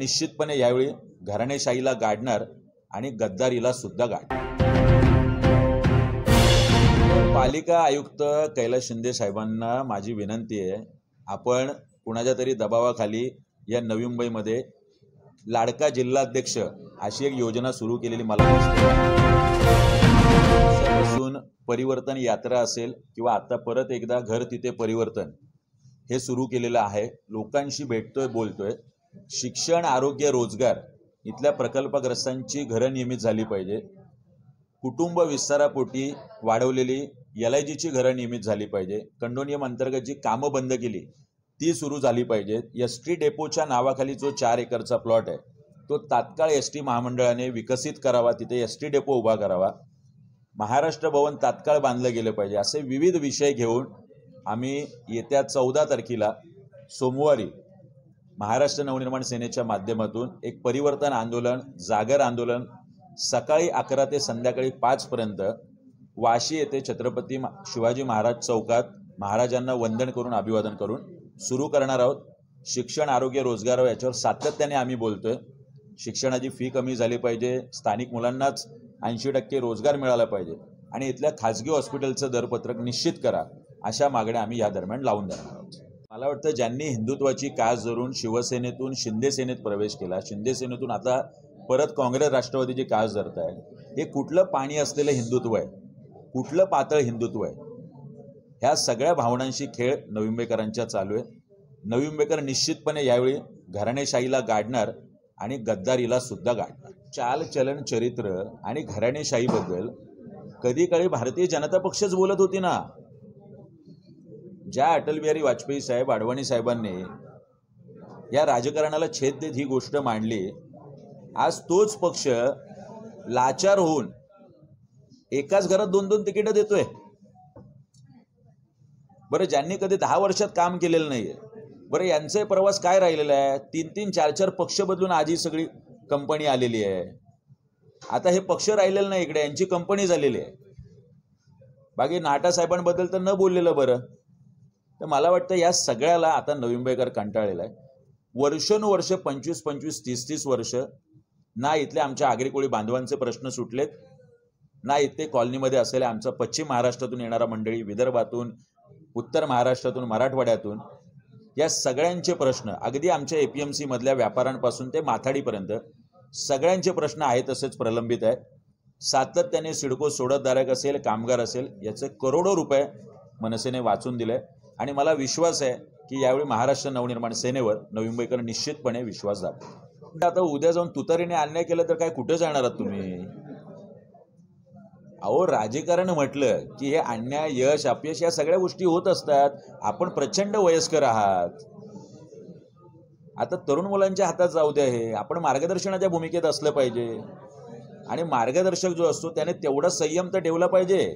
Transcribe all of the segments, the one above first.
निश्चितपणे यावेळी घराणेशाहीला गाडणार आणि गद्दारीला सुद्धा गाडणार। पालिका आयुक्त कैलास शिंदे साहेबांना माझी विनंती आहे, आपण कुणाच्या तरी दबावाखाली या नवी मुंबईमध्ये लाडका जिल्हाध्यक्ष अशी एक योजना सुरू केलेली मला दिसते। परिवर्तन यात्रा असेल किंवा आता परत एकदा घर तिथे परिवर्तन हे सुरू केलेलं आहे। लोकांशी भेटतोय, बोलतोय। शिक्षण, आरोग्य, रोजगार इथल्या प्रकल्पग्रस्तांची घरं नियमित झाली पाहिजे। कुटुंब विस्तारापोटी वाढवलेली LIGची घरं नियमित झाली पाहिजे। कंडो नियम अंतर्गत जी कामं बंद केली ती सुरू झाली पाहिजेत। ST डेपोच्या नावाखाली जो 4 एकरचा प्लॉट आहे तो तात्काळ ST महामंडळाने विकसित करावा, तिथे ST डेपो उभा करावा। महाराष्ट्र भवन तात्काळ बांधलं गेलं पाहिजे। असे विविध विषय घेऊन आम्ही येत्या 14 तारखेला सोमवारी महाराष्ट्र नवनिर्माण सेनेच्या माध्यमातून एक परिवर्तन आंदोलन, जागर आंदोलन सकाळी 11 ते संध्याकाळी 5 पर्यंत वाशी येथे छत्रपती शिवाजी महाराज चौकात महाराजांना वंदन करून अभिवादन करून सुरू करणार आहोत। शिक्षण, आरोग्य, रोजगार याच्यावर सातत्याने आम्ही बोलतोय। शिक्षणाची फी कमी झाली पाहिजे, स्थानिक मुलांनाच 80% रोजगार मिळाला पाहिजे आणि इथल्या खाजगी हॉस्पिटलचं दरपत्रक निश्चित करा, अशा मागण्या आम्ही या दरम्यान लावून देणार आहोत। मला वाटतं ज्यांनी हिंदुत्वाची कास धरून शिवसेनेतून शिंदे सेनेत प्रवेश केला, शिंदे सेनेतून आता परत काँग्रेस राष्ट्रवादीची कास धरत आहे, हे कुठलं पाणी असलेलं हिंदुत्व आहे, कुठलं पातळ हिंदुत्व आहे? ह्या सगळ्या भावनांशी खेळ नवी मुंबईकरांच्या चालू आहे। नवी मुंबईकर निश्चितपणे यावेळी घराणेशाहीला गाडणार आणि गद्दारीला सुद्धा गाडणार। चाल, चलन, चरित्र आणि घराणेशाहीबद्दल कधी काळी भारतीय जनता पक्षच बोलत होती ना। ज्या अटल बिहारी वाजपेयी साहेब, अडवाणी साहेबांनी या राजकारणाला छेद देत ही गोष्ट मांडली, आज तोच पक्ष लाचार होऊन एकाच घरात 2-2 तिकीट देतोय। बरं, ज्यांनी कधी 10 वर्षात काम केलेलं नाहीये, बरं यांचे प्रवास काय राहिलेला आहे? 3-3, 4-4 पक्ष बदलून आज ही सगळी कंपनी आलेली आहे। आता हे पक्ष राहिलेलं नाही, इकडे यांची कंपनी झालेली आहे। बाकी नाटा साहेबांबद्दल तर न बोललेलं बरं। तर मला वाटतं या सगळ्याला आता नवी मुंबईकर कंटाळलेला आहे। वर्षानुवर्ष 25-25, 30-30 वर्ष ना इथले आमच्या आगरी कोळी बांधवांचे प्रश्न सुटलेत, ना इथे कॉलनीमध्ये असलेल्या आमचा पश्चिम महाराष्ट्रातून येणारा मंडळी, विदर्भातून, उत्तर महाराष्ट्रातून, मराठवाड्यातून या सगळ्यांचे प्रश्न, अगदी आमच्या APMC मधल्या व्यापाऱ्यांपासून ते माथाडीपर्यंत सगळ्यांचे प्रश्न आहेत तसेच प्रलंबित आहेत। सातत्याने सिडको सोडतधारक असेल, कामगार असेल, याचे करोडो रुपये मनसेने वाचून दिले आणि मला विश्वास आहे की यावेळी महाराष्ट्र नवनिर्माण सेनेवर नवी मुंबईकर निश्चितपणे विश्वास दाखवतील। आता उद्या जाऊन तुतारीने अन्याय केलं तर काय कुठे जाणार आहात तुम्ही? अहो, राजकारण म्हटलं की हे अन्याय, यश, अपयश या सगळ्या गोष्टी होत असतात। आपण प्रचंड वयस्कर आहात, आता तरुण मुलांच्या हातात जाऊ द्या। हे आपण मार्गदर्शनाच्या भूमिकेत असलं पाहिजे आणि मार्गदर्शक जो असतो त्याने तेवढा संयम तर ठेवला पाहिजे।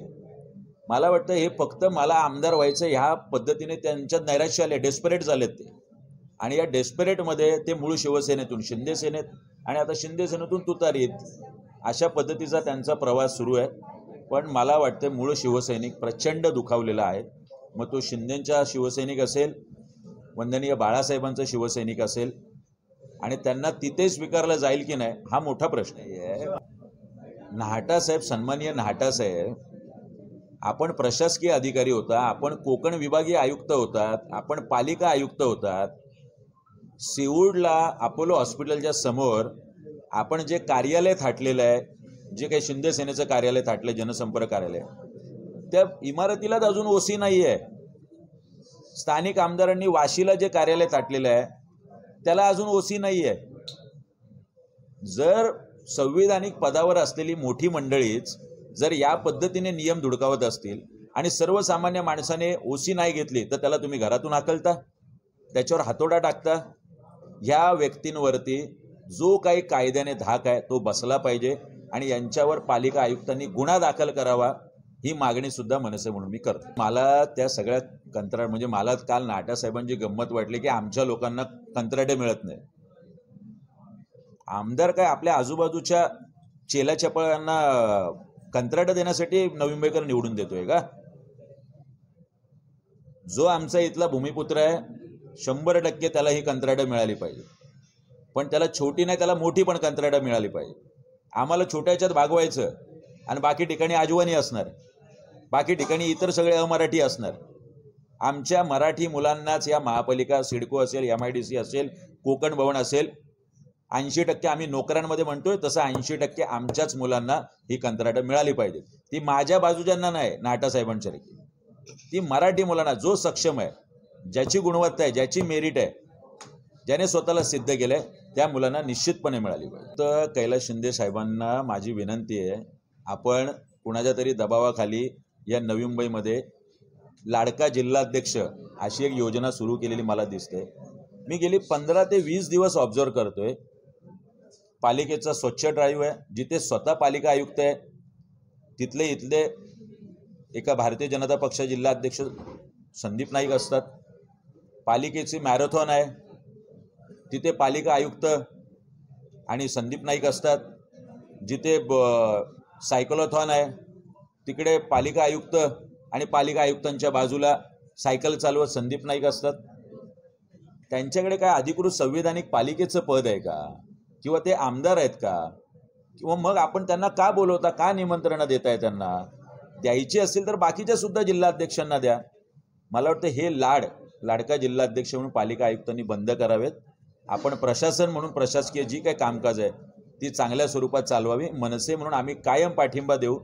मला वाटतं हे फक्त मला आमदार व्हायचं ह्या पद्धतीने त्यांच्यात नैराश्य आले, डेस्परेट झालेत ते, आणि या डेस्परेटमध्ये ते मूळ शिवसेनेतून शिंदे सेनेत आणि आता शिंदे सेनेतून तुतारीत अशा पद्धतीचा त्यांचा प्रवास सुरू आहे। पण मला वाटतं मूळ शिवसैनिक प्रचंड दुखावलेला आहे। मग तो शिंदेंचा शिवसैनिक असेल, वंदनीय बाळासाहेबांचा शिवसैनिक असेल, आणि त्यांना तिथे स्वीकारलं जाईल की नाही हा मोठा प्रश्न आहे। नाहटा साहेब, सन्माननीय नाहटा साहेब, आपण प्रशासकीय अधिकारी होता, आपण कोकण विभागीय आयुक्त होतात, आपण पालिका आयुक्त होतात। सिऊडला अपोलो हॉस्पिटलच्या समोर आपण जे कार्यालय थाटलेलं आहे, जे काही शिंदे सेनेचं कार्यालय थाटलं, जनसंपर्क कार्यालय, त्या इमारतीलाच अजून OC नाही आहे। स्थानिक आमदारांनी वाशीला जे कार्यालय थाटलेलं आहे त्याला अजून OC नाही आहे। जर संविधानिक पदावर असलेली मोठी मंडळीच जर या पद्धतीने नियम धुडकावत असतील आणि सर्वसामान्य माणसाने OC नाही घेतली तर त्याला तुम्ही घरातून हाकलता, त्याच्यावर हातोडा टाकता। ह्या व्यक्तींवरती जो काही कायद्याने धाक आहे तो बसला पाहिजे आणि यांच्यावर पालिका आयुक्तांनी गुन्हा दाखल करावा, ही मागणी सुद्धा मनसे म्हणून मी करतो। मला त्या सगळ्या कंत्राट, म्हणजे मला काल नाटा साहेबांची गंमत वाटली की आमच्या लोकांना कंत्राटे मिळत नाही। आमदार काय आपल्या आजूबाजूच्या चेलाचपळांना कंत्राट देण्यासाठी नवी मुंबईकर निवडून देतोय का? जो आमचा इथला भूमिपुत्र आहे 100% त्याला ही कंत्राट मिळाली पाहिजे। पण त्याला छोटी नाही, त्याला मोठी पण कंत्राटं मिळाली पाहिजे. आम्हाला छोट्याच्यात भागवायचं आणि बाकी ठिकाणी आजवानी असणार, बाकी ठिकाणी इतर सगळे अमराठी असणार. आमच्या मराठी मुलांनाच या महापालिका, सिडको असेल, MIDC असेल, कोकण भवन असेल, 80% आम्ही नोकऱ्यांमध्ये म्हणतोय, तसं 80% आमच्याच मुलांना ही कंत्राटं मिळाली पाहिजेत. ती माझ्या बाजूच्यांना नाही, नाटासाहेबांसारखी, ती मराठी मुलांना, जो सक्षम आहे, ज्याची गुणवत्ता आहे, ज्याची मेरिट आहे, ज्याने स्वतःला सिद्ध केलंय, त्या मुलांना निश्चितपणे मिळाली पाहिजे. तर कैलास शिंदे साहेबांना माझी विनंती आहे, आपण कुणाच्या तरी दबावाखाली या नवी मुंबईमध्ये लाडका जिल्हाध्यक्ष अशी एक योजना सुरू केलेली मला दिसते. मी गेली 15 ते 20 दिवस ऑब्झर्व करतोय. पालिकेचा स्वच्छ ड्राईव्ह आहे, जिथे स्वतः पालिका आयुक्त आहे, इथले एका भारतीय जनता पक्ष जिल्हाध्यक्ष संदीप नाईक असतात. पालिकेची मॅरेथॉन आहे, तिथे पालिका आयुक्त आणि संदीप नाईक असतात. जिथे सायकलॉथॉन आहे, तिकडे पालिका आयुक्त आणि पालिका आयुक्तांच्या बाजूला सायकल चालवत संदीप नाईक असतात. त्यांच्याकडे काय अधिकृत संविधानिक पालिकेचं पद आहे का, किंवा ते आमदार आहेत का, किंवा मग आपण त्यांना का बोलवता, का निमंत्रणं देताय? त्यांना द्यायची असेल तर बाकीच्या सुद्धा जिल्हाध्यक्षांना द्या. मला वाटतं हे लाडका जिल्हाध्यक्ष म्हणून पालिका आयुक्तांनी बंद करावेत. आपण प्रशासन म्हणून प्रशासकीय जी काही कामकाज आहे ती चांगल्या स्वरूपात चालवावी. मनसे म्हणून आम्ही कायम पाठिंबा देऊ,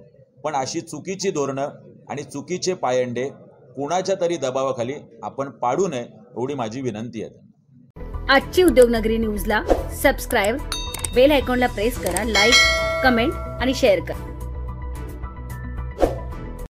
पण अशी चुकीची धोरणं आणि चुकीचे पायंडे कुणाच्या तरी दबावाखाली आपण पाडू नये, एवढी माझी विनंती आहे. आजची उद्योगनगरी न्यूजला सबस्क्राईब, बेल आयकॉनला प्रेस करा, लाईक, कमेंट आणि शेअर करा.